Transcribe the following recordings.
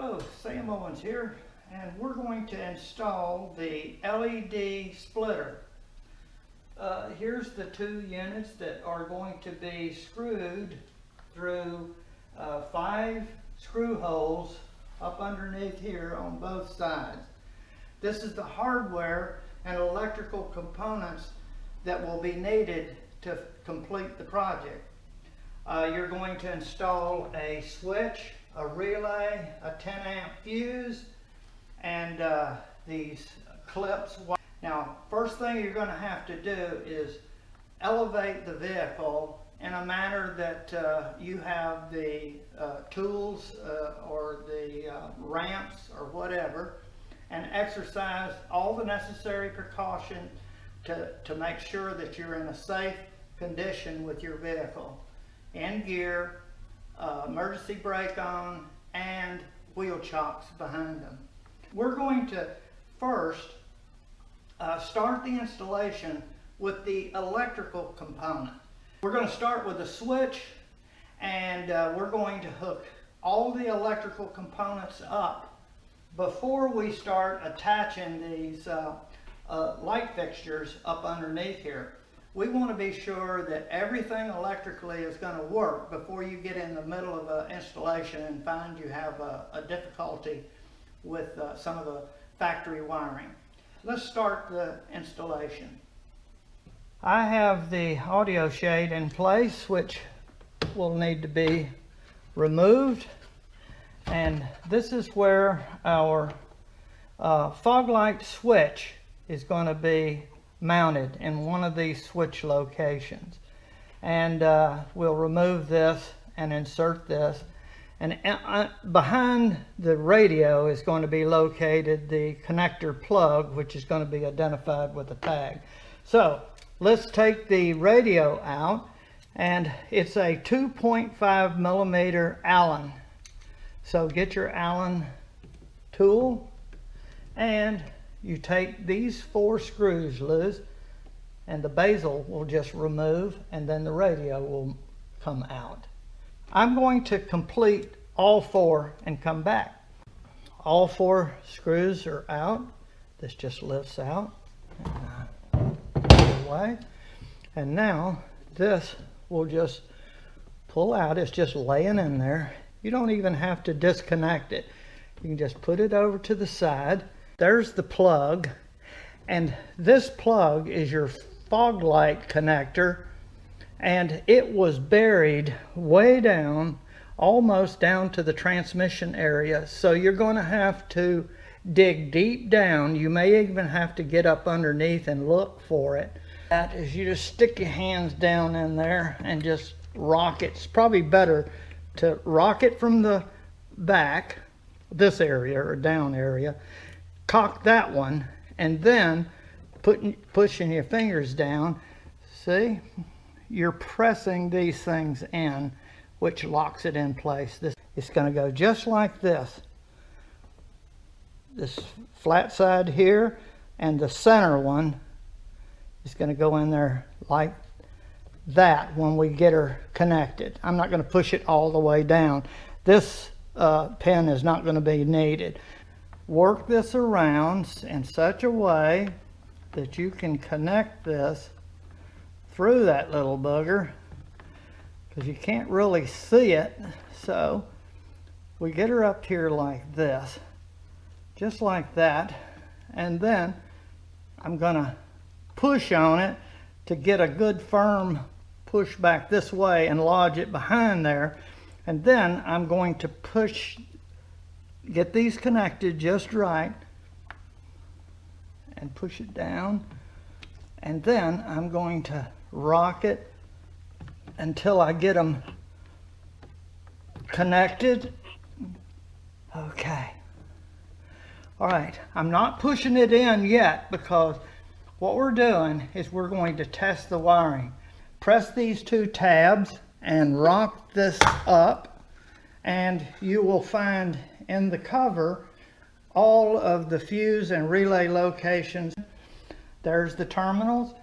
Hello, Sam Owens here, and we're going to install the LED splitter. Here's the two units that are going to be screwed through 5 screw holes up underneath here on both sides. This is the hardware and electrical components that will be needed to complete the project. You're going to install a switch, a relay, a 10 amp fuse, and these clips. Now, first thing you're going to have to do is elevate the vehicle in a manner that you have the tools or the ramps or whatever, and exercise all the necessary precaution to make sure that you're in a safe condition with your vehicle. In gear, emergency brake on, and wheel chocks behind them. We're going to first start the installation with the electrical component. We're going to start with a switch, and we're going to hook all the electrical components up before we start attaching these light fixtures up underneath here. We want to be sure that everything electrically is going to work before you get in the middle of an installation and find you have a difficulty with some of the factory wiring. Let's start the installation. I have the audio shade in place, which will need to be removed, and this is where our fog light switch is going to be mounted in one of these switch locations. And we'll remove this and insert this, and behind the radio is going to be located the connector plug, which is going to be identified with a tag. So let's take the radio out, and it's a 2.5 millimeter Allen. So get your Allen tool, and you take these 4 screws loose, and the bezel will just remove, and then the radio will come out. I'm going to complete all 4 and come back. All 4 screws are out. This just lifts out and away. And now this will just pull out. It's just laying in there. You don't even have to disconnect it. You can just put it over to the side. There's the plug, and this plug is your fog light connector, and it was buried way down, almost down to the transmission area. So you're going to have to dig deep down. You may even have to get up underneath and look for it. That is, you just stick your hands down in there and just rock it. It's probably better to rock it from the back, this area or down area, cock that one, and then pushing your fingers down. See, you're pressing these things in, which locks it in place. It's going to go just like this. This flat side here, and the center one is going to go in there like that when we get her connected. I'm not going to push it all the way down. This pin is not going to be needed. Work this around in such a way that you can connect this through that little booger, because you can't really see it. So we get her up here like this, just like that, and then I'm gonna push on it to get a good firm push back this way and lodge it behind there, and then I'm going to get these connected just right and push it down, and then I'm going to rock it until I get them connected. Okay. All right, I'm not pushing it in yet, because what we're doing is we're going to test the wiring. Press these 2 tabs and rock this up, and you will find in the cover all of the fuse and relay locations. There's the terminals,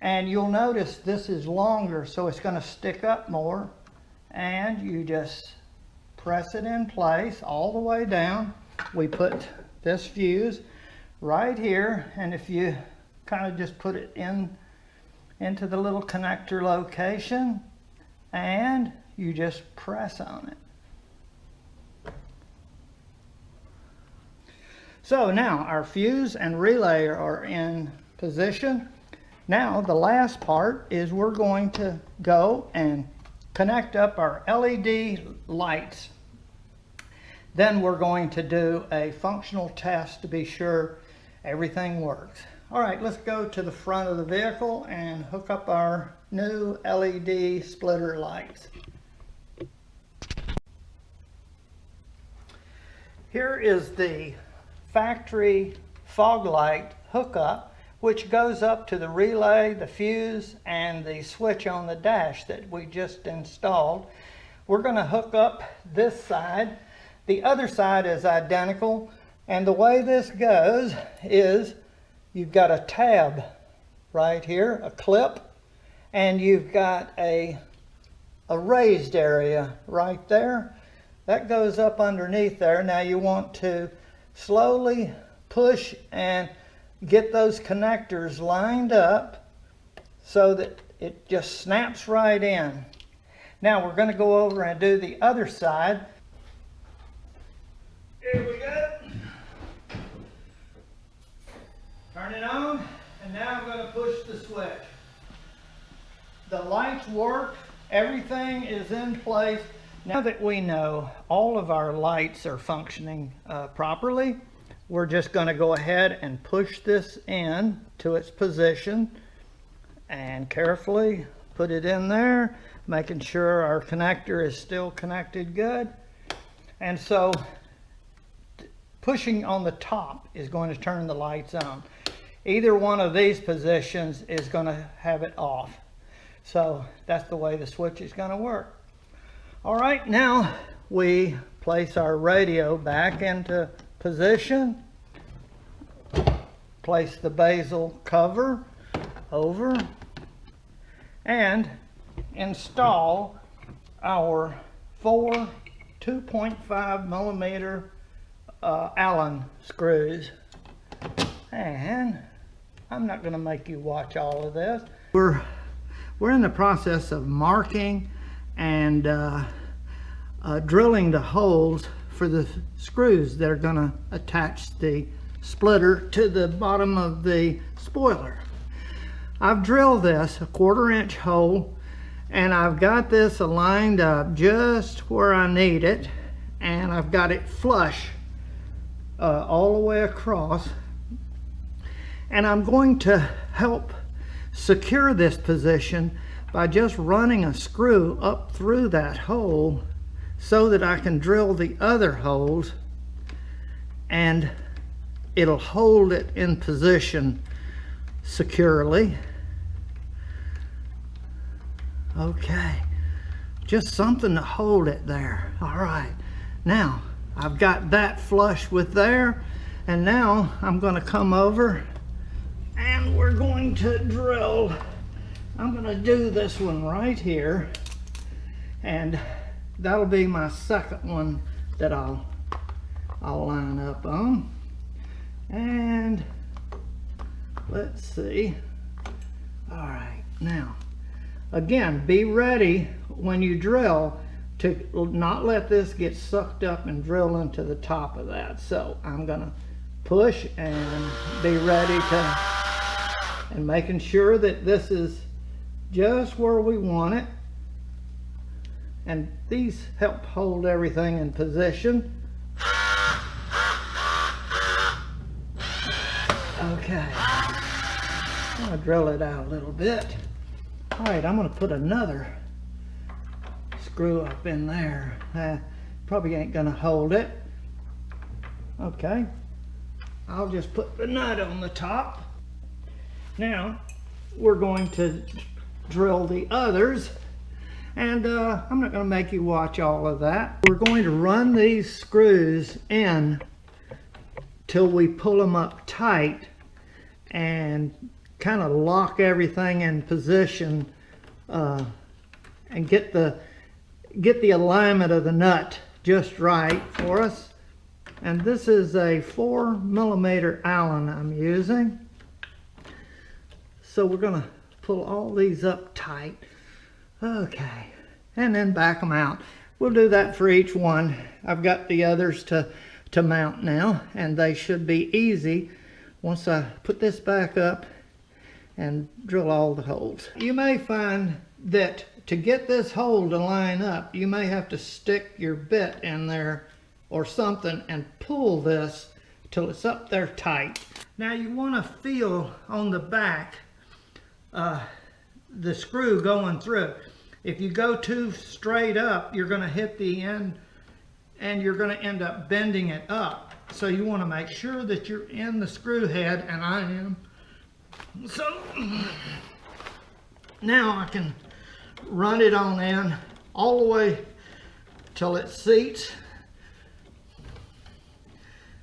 and you'll notice this is longer, so it's going to stick up more, and you just press it in place all the way down. We put this fuse right here, and if you kind of just put it into the little connector location, and you just press on it. So now our fuse and relay are in position. Now the last part is we're going to go and connect up our LED lights. Then we're going to do a functional test to be sure everything works. All right, let's go to the front of the vehicle and hook up our new LED splitter lights. Here is the factory fog light hookup, which goes up to the relay, the fuse, and the switch on the dash that we just installed. We're going to hook up this side. The other side is identical, and the way this goes is you've got a tab right here, a clip, and you've got a raised area right there. That goes up underneath there. Now you want to slowly push and get those connectors lined up so that it just snaps right in. Now we're going to go over and do the other side. Here we go. Turn it on, and now I'm going to push the switch. The lights work, everything is in place. Now that we know all of our lights are functioning properly, we're just going to go ahead and push this in to its position and carefully put it in there, making sure our connector is still connected good. And so pushing on the top is going to turn the lights on. Either one of these positions is going to have it off. So that's the way the switch is going to work. All right, now we place our radio back into position, place the bezel cover over, and install our 4 2.5 millimeter Allen screws. And I'm not going to make you watch all of this. We're in the process of marking and drilling the holes for the screws that are going to attach the splitter to the bottom of the spoiler. I've drilled this a 1/4 inch hole, and I've got this aligned up just where I need it, and I've got it flush all the way across. And I'm going to help secure this position by just running a screw up through that hole so that I can drill the other holes, and it'll hold it in position securely. Okay, just something to hold it there. All right, now I've got that flush with there, and now I'm going to come over and we're going to drill. I'm going to do this one right here, and that'll be my second one that I'll line up on. And let's see. All right, now again, be ready when you drill to not let this get sucked up and drill into the top of that. So I'm gonna push and be ready to, and making sure that this is just where we want it. And these help hold everything in position. Okay, I'm gonna drill it out a little bit. All right, I'm gonna put another screw up in there. Probably ain't gonna hold it. Okay, I'll just put the nut on the top. Now we're going to drill the others, and I'm not going to make you watch all of that. We're going to run these screws in till we pull them up tight and kind of lock everything in position and get the alignment of the nut just right for us. And this is a 4mm Allen I'm using. So we're going to pull all these up tight. Okay, and then back them out. We'll do that for each one. I've got the others to mount now, and they should be easy once I put this back up and drill all the holes. You may find that to get this hole to line up, you may have to stick your bit in there or something and pull this till it's up there tight. Now you want to feel on the back the screw going through. If you go too straight up, you're going to hit the end and you're going to end up bending it up. So you want to make sure that you're in the screw head, and I am. So now I can run it on in all the way till it seats.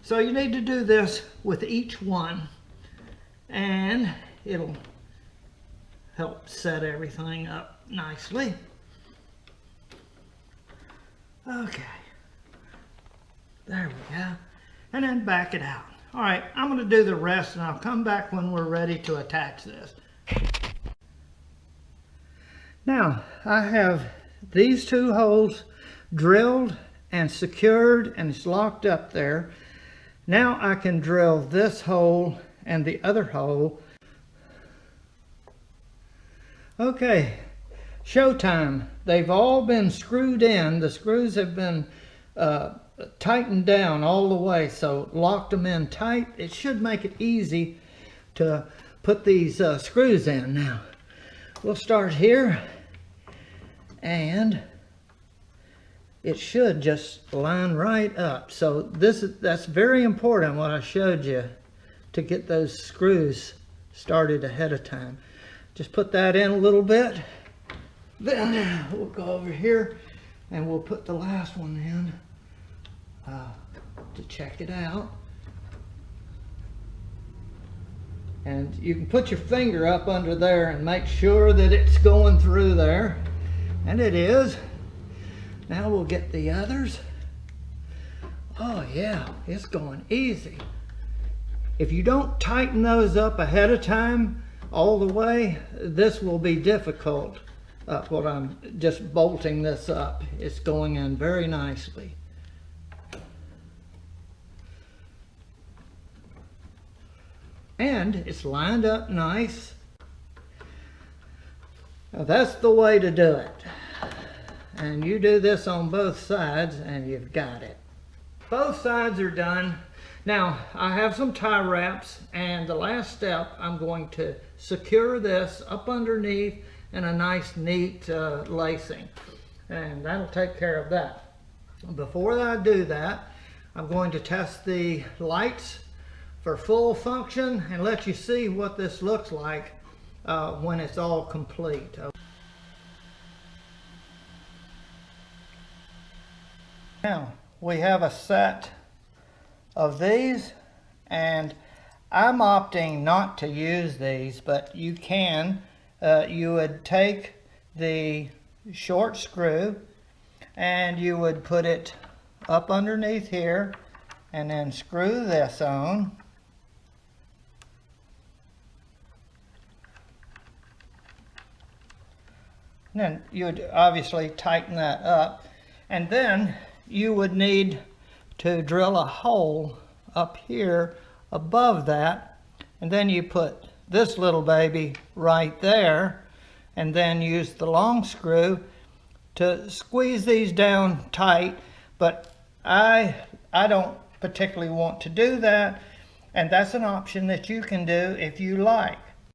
So you need to do this with each one, and it'll help set everything up nicely. Okay, there we go. And then back it out. All right, I'm going to do the rest, and I'll come back when we're ready to attach this. Now, I have these two holes drilled and secured, and it's locked up there. Now I can drill this hole and the other hole. Okay, showtime. They've all been screwed in. The screws have been tightened down all the way, so locked them in tight. It should make it easy to put these screws in. Now, we'll start here, and it should just line right up. So that's very important, what I showed you, to get those screws started ahead of time. Just put that in a little bit. Then we'll go over here and we'll put the last one in to check it out. And you can put your finger up under there and make sure that it's going through there. And it is. Now we'll get the others. Oh yeah, it's going easy. If you don't tighten those up ahead of time all the way, this will be difficult. What I'm just bolting this up. It's going in very nicely. And it's lined up nice. Now that's the way to do it. And you do this on both sides and you've got it. Both sides are done. Now I have some tie wraps, and the last step, I'm going to secure this up underneath in a nice neat lacing, and that'll take care of that. Before I do that, I'm going to test the lights for full function and let you see what this looks like when it's all complete. Now we have a set of these, and I'm opting not to use these, but you can. You would take the short screw and you would put it up underneath here and then screw this on. And then you would obviously tighten that up, and then you would need to drill a hole up here above that, and then you put this little baby right there, and then use the long screw to squeeze these down tight. But I don't particularly want to do that, and that's an option that you can do if you like.